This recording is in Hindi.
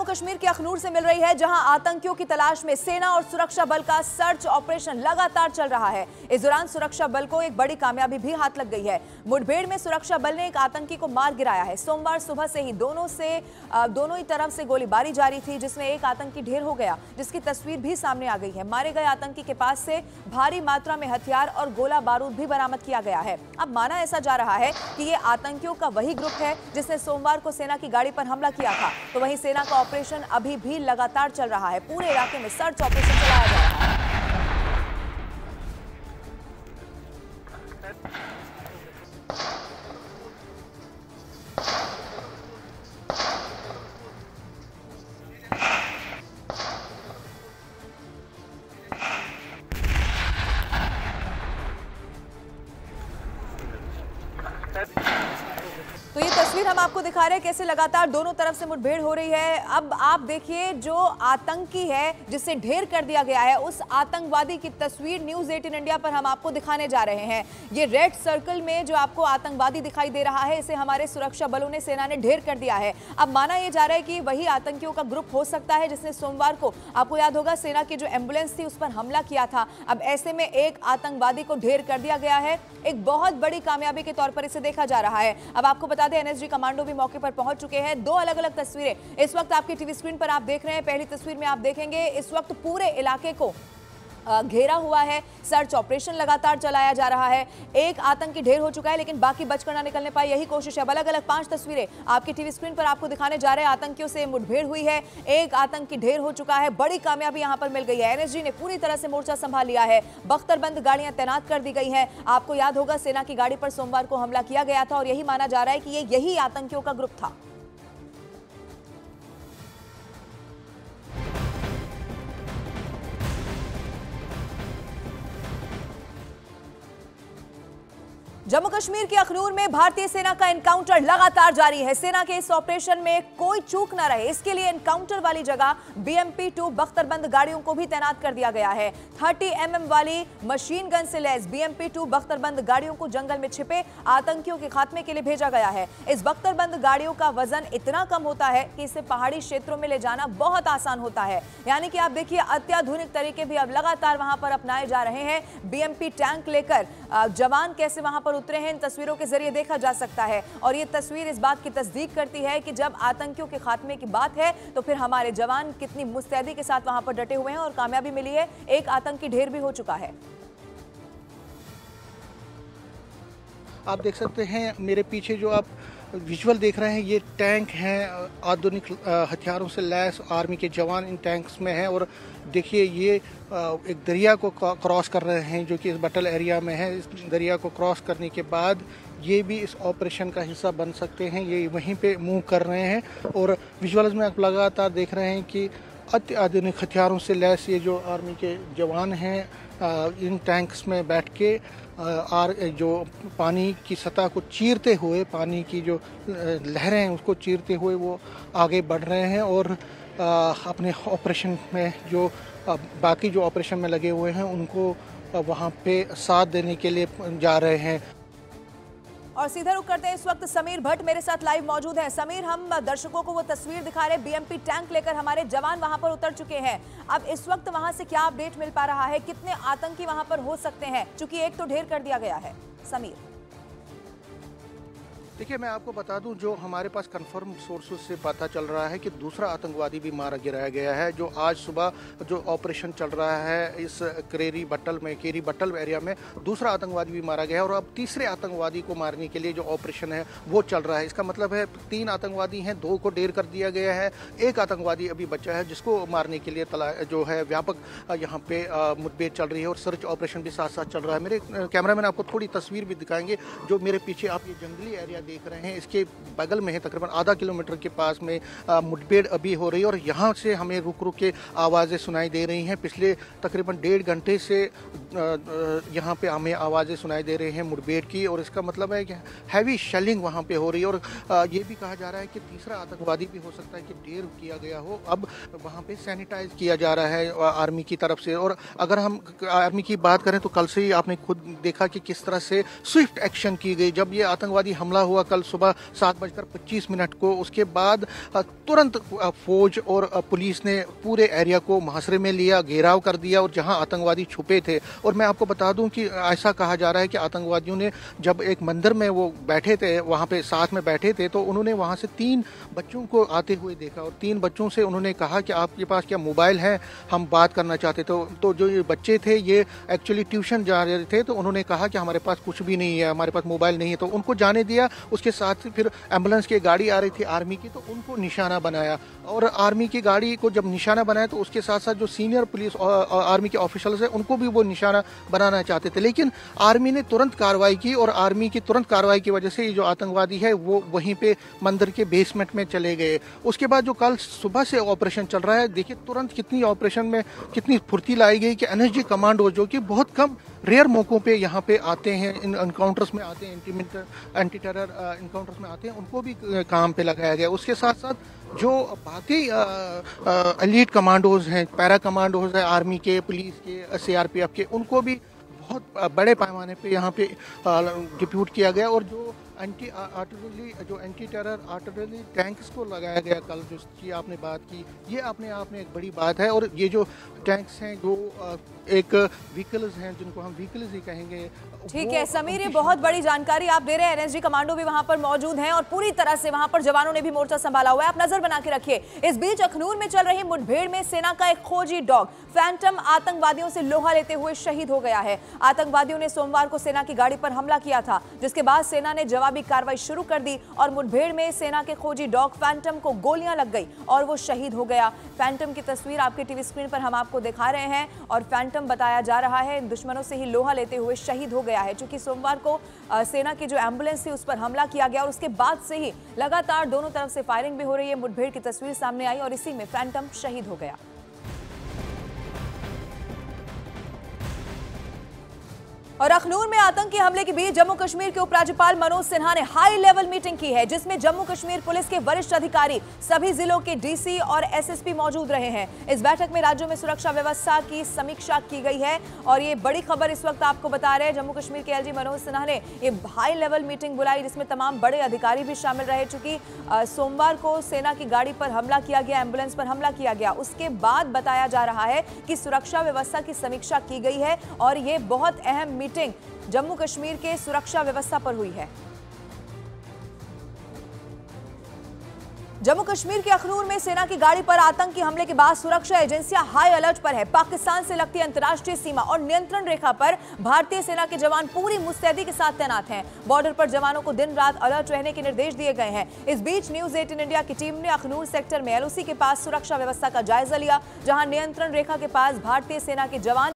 जम्मू कश्मीर के अखनूर से मिल रही है, जहां आतंकियों की तलाश में सेना और सुरक्षा बल का सर्च ऑपरेशन लगातार चल रहा है। इस दौरान सुरक्षा बल को एक बड़ी कामयाबी भी हाथ लग गई है। मुठभेड़ में सुरक्षा बल ने एक आतंकी को मार गिराया है। सोमवार सुबह से ही दोनों ही तरफ से गोलीबारी जारी थी, जिसमें एक आतंकी ढेर हो गया, जिसकी तस्वीर भी सामने आ गई है। मारे गए आतंकी के पास से भारी मात्रा में हथियार और गोला बारूद भी बरामद किया गया है। अब माना ऐसा जा रहा है कि ये आतंकियों का वही ग्रुप है जिसने सोमवार को सेना की गाड़ी पर हमला किया था। तो वहीं सेना का ऑपरेशन अभी भी लगातार चल रहा है। पूरे इलाके में सर्च ऑपरेशन चलाया जा रहा है। तो ये तस्वीर हम आपको दिखा रहे हैं कैसे लगातार दोनों तरफ से मुठभेड़ हो रही है। अब आप देखिए, जो आतंकी है जिसे ढेर कर दिया गया है, उस आतंकवादी की तस्वीर न्यूज़ 18 इंडिया पर हम आपको दिखाने जा रहे हैं। ये रेड सर्कल में जो आपको आतंकवादी दिखाई दे रहा है, इसे हमारे सुरक्षा बलों ने, सेना ने ढेर कर दिया है। अब माना यह जा रहा है कि वही आतंकियों का ग्रुप हो सकता है जिसने सोमवार को, आपको याद होगा, सेना की जो एम्बुलेंस थी उस पर हमला किया था। अब ऐसे में एक आतंकवादी को ढेर कर दिया गया है। एक बहुत बड़ी कामयाबी के तौर पर इसे देखा जा रहा है। अब आपको बता दें, एनएसजी कमांडो भी मौके पर पहुंच चुके हैं। दो अलग अलग तस्वीरें इस वक्त आपकी टीवी स्क्रीन पर आप देख रहे हैं। पहली तस्वीर में आप देखेंगे इस वक्त पूरे इलाके को घेरा हुआ है, सर्च ऑपरेशन लगातार चलाया जा रहा है। एक आतंकी ढेर हो चुका है, लेकिन बाकी बचकर ना निकलने पाए, यही कोशिश है। अलग अलग 5 तस्वीरें आपकी टीवी स्क्रीन पर आपको दिखाने जा रहे हैं। आतंकियों से मुठभेड़ हुई है, एक आतंकी ढेर हो चुका है। बड़ी कामयाबी यहां पर मिल गई है। एनएसजी ने पूरी तरह से मोर्चा संभाल लिया है। बख्तरबंद गाड़ियां तैनात कर दी गई हैं। आपको याद होगा, सेना की गाड़ी पर सोमवार को हमला किया गया था और यही माना जा रहा है कि यही आतंकियों का ग्रुप था। जम्मू कश्मीर के अखनूर में भारतीय सेना का एनकाउंटर लगातार जारी है। सेना के इस ऑपरेशन में कोई चूक न रहे, इसके लिए एनकाउंटर वाली जगह BMP-2 बख्तरबंद गाड़ियों को भी तैनात कर दिया गया है। 30 mm वाली मशीन गन से लैस BMP-2 बख्तरबंद गाड़ियों को जंगल में छिपे आतंकियों के खात्मे के लिए भेजा गया है। इस बख्तरबंद गाड़ियों का वजन इतना कम होता है कि इसे पहाड़ी क्षेत्रों में ले जाना बहुत आसान होता है। यानी कि आप देखिए, अत्याधुनिक तरीके भी अब लगातार वहां पर अपनाए जा रहे हैं। BMP टैंक लेकर जवान कैसे वहां पर उतरे हैं, इन तस्वीरों के जरिए देखा जा सकता है। और ये तस्वीर इस बात की तस्दीक करती है कि जब आतंकियों के खात्मे की बात है तो फिर हमारे जवान कितनी मुस्तैदी के साथ वहां पर डटे हुए हैं और कामयाबी मिली है। एक आतंकी ढेर भी हो चुका है। आप देख सकते हैं मेरे पीछे जो आप विजुअल देख रहे हैं, ये टैंक हैं आधुनिक हथियारों से लैस। आर्मी के जवान इन टैंक्स में हैं और देखिए, ये एक दरिया को क्रॉस कर रहे हैं जो कि इस बटल एरिया में है। इस दरिया को क्रॉस करने के बाद ये भी इस ऑपरेशन का हिस्सा बन सकते हैं। ये वहीं पे मूव कर रहे हैं और विजुअल्स में आप लगातार देख रहे हैं कि अत्याधुनिक हथियारों से लैस ये जो आर्मी के जवान हैं इन टैंक्स में बैठ के जो पानी की सतह को चीरते हुए, पानी की जो लहरें हैं उसको चीरते हुए वो आगे बढ़ रहे हैं और अपने ऑपरेशन में जो बाकी जो ऑपरेशन में लगे हुए हैं उनको वहाँ पे साथ देने के लिए जा रहे हैं। और सीधा रुख करते हैं, इस वक्त समीर भट्ट मेरे साथ लाइव मौजूद हैं। समीर, हम दर्शकों को वो तस्वीर दिखा रहे हैं, BMP टैंक लेकर हमारे जवान वहां पर उतर चुके हैं। अब इस वक्त वहां से क्या अपडेट मिल पा रहा है, कितने आतंकी वहां पर हो सकते हैं, क्योंकि एक तो ढेर कर दिया गया है। समीर, देखिए, मैं आपको बता दूं, जो हमारे पास कंफर्म सोर्सेज से पता चल रहा है कि दूसरा आतंकवादी भी मारा गिराया गया है। जो आज सुबह जो ऑपरेशन चल रहा है इस केरी बट्टल एरिया में, दूसरा आतंकवादी भी मारा गया है और अब तीसरे आतंकवादी को मारने के लिए जो ऑपरेशन है वो चल रहा है। इसका मतलब है 3 आतंकवादी हैं, 2 को ढेर कर दिया गया है, एक आतंकवादी अभी बचा है जिसको मारने के लिए जो है व्यापक यहाँ पे मुठभेड़ चल रही है और सर्च ऑपरेशन भी साथ साथ चल रहा है। मेरे कैमरामैन आपको थोड़ी तस्वीर भी दिखाएंगे। जो मेरे पीछे आप ये जंगली एरिया देख रहे हैं, इसके बगल में है, तकरीबन आधा किलोमीटर के पास में मुठभेड़ अभी हो रही है और यहाँ से हमें रुक रुक के आवाज़ें सुनाई दे रही हैं। पिछले तकरीबन 1.5 घंटे से यहाँ पे हमें आवाज़ें सुनाई दे रही हैं मुठभेड़ की और इसका मतलब है कि हैवी शेलिंग वहाँ पे हो रही है और ये भी कहा जा रहा है कि तीसरा आतंकवादी भी हो सकता है कि ढेर किया गया हो। अब वहाँ पे सैनिटाइज किया जा रहा है आर्मी की तरफ से। और अगर हम आर्मी की बात करें तो कल से ही आपने खुद देखा कि किस तरह से स्विफ्ट एक्शन की गई। जब ये आतंकवादी हमला हुआ हुआ कल सुबह 7:25 को। उसके बाद तुरंत फौज और पुलिस ने पूरे एरिया को मुहासरे में लिया, घेराव कर दिया और जहां आतंकवादी छुपे थे। और मैं आपको बता दूं कि ऐसा कहा जा रहा है कि आतंकवादियों ने जब एक मंदिर में वो बैठे थे, वहां पे साथ में बैठे थे, तो उन्होंने वहां से 3 बच्चों को आते हुए देखा और 3 बच्चों से उन्होंने कहा कि आपके पास क्या मोबाइल है, हम बात करना चाहते। तो जो ये बच्चे थे ये एक्चुअली ट्यूशन जा रहे थे, तो उन्होंने कहा कि हमारे पास कुछ भी नहीं है, हमारे पास मोबाइल नहीं है, तो उनको जाने दिया। उसके साथ फिर एम्बुलेंस की गाड़ी आ रही थी आर्मी की, तो उनको निशाना बनाया और आर्मी की गाड़ी को जब निशाना बनाया तो उसके साथ साथ जो सीनियर पुलिस और आर्मी के ऑफिसर्स हैं उनको भी वो निशाना बनाना चाहते थे, लेकिन आर्मी ने तुरंत कार्रवाई की और आर्मी की तुरंत कार्रवाई की वजह से ये जो आतंकवादी है वो वहीं पे मंदिर के बेसमेंट में चले गए। उसके बाद जो कल सुबह से ऑपरेशन चल रहा है, देखिए तुरंत कितनी ऑपरेशन में कितनी फुर्ती लाई गई कि एनएसजी कमांडो जो कि बहुत कम रेयर मौकों पे यहाँ पे आते हैं, इन एनकाउंटर्स में आते हैं, एंटी टेरर एनकाउंटर्स में आते हैं, उनको भी काम पे लगाया गया। उसके साथ साथ जो बाकी एलीट कमांडोज हैं, पैरा कमांडोज हैं आर्मी के, पुलिस के, सीआरपीएफ के, उनको भी बहुत बड़े पैमाने पे यहाँ पे डिप्यूट किया गया। और जो एंटी टेरर आर्टिलरी टैंक्स को लगाया गया कल, जिसकी आपने बात की, ये अपने आप में एक बड़ी बात है। और ये जो टैंक्स हैं, जो एक व्हीकल्स हैं जिनको हम व्हीकल्स ही कहेंगे। ठीक है समीर, ये बहुत बड़ी जानकारी आप दे रहे हैं। एनएसजी कमांडो भी वहां पर मौजूद हैं और पूरी तरह से वहां पर जवानों ने भी मोर्चा संभाला हुआ है, आप नजर बना के रखिए। इस बीच अखनूर में चल रही मुठभेड़ में सेना का एक खोजी डॉग फैंटम आतंकवादियों से लोहा लेते हुए शहीद हो गया है। आतंकवादियों ने सोमवार को सेना की गाड़ी पर हमला किया था, जिसके बाद सेना ने जवाबी कार्रवाई शुरू कर दी और मुठभेड़ में सेना के खोजी डॉग फैंटम को गोलियां लग गई और वो शहीद हो गया। फैंटम की तस्वीर आपके टीवी स्क्रीन पर हम आपको दिखा रहे हैं और फैंटम बताया जा रहा है दुश्मनों से ही लोहा लेते हुए शहीद हो गया है। चूंकि सोमवार को सेना की जो एम्बुलेंस थी उस पर हमला किया गया और उसके बाद से ही लगातार दोनों तरफ से फायरिंग भी हो रही है। मुठभेड़ की तस्वीर सामने आई और इसी में फैंटम शहीद हो गया। और अखनूर में आतंकी हमले के बीच जम्मू कश्मीर के उपराज्यपाल मनोज सिन्हा ने हाई लेवल मीटिंग की है, जिसमें जम्मू कश्मीर पुलिस के वरिष्ठ अधिकारी, सभी जिलों के डीसी और एसएसपी मौजूद रहे हैं। इस बैठक में राज्यों में सुरक्षा व्यवस्था की समीक्षा की गई है और ये बड़ी खबर इस वक्त आपको बता रहे हैं। जम्मू कश्मीर के एलजी मनोज सिन्हा ने ये हाई लेवल मीटिंग बुलाई, जिसमें तमाम बड़े अधिकारी भी शामिल रहे। चूंकि सोमवार को सेना की गाड़ी पर हमला किया गया, एम्बुलेंस पर हमला किया गया, उसके बाद बताया जा रहा है कि सुरक्षा व्यवस्था की समीक्षा की गई है और ये बहुत अहम मीटिंग जम्मू कश्मीर के सुरक्षा व्यवस्था पर हुई है। जम्मू कश्मीर के अखनूर में सेना की गाड़ी पर आतंकी हमले के बाद सुरक्षा एजेंसियां हाई अलर्ट पर है। पाकिस्तान से लगती अंतर्राष्ट्रीय सीमा और नियंत्रण रेखा पर भारतीय सेना के जवान पूरी मुस्तैदी के साथ तैनात हैं। बॉर्डर पर जवानों को दिन रात अलर्ट रहने के निर्देश दिए गए हैं। इस बीच न्यूज 18 इंडिया की टीम ने अखनूर सेक्टर में एलओसी के पास सुरक्षा व्यवस्था का जायजा लिया, जहां नियंत्रण रेखा के पास भारतीय सेना के जवान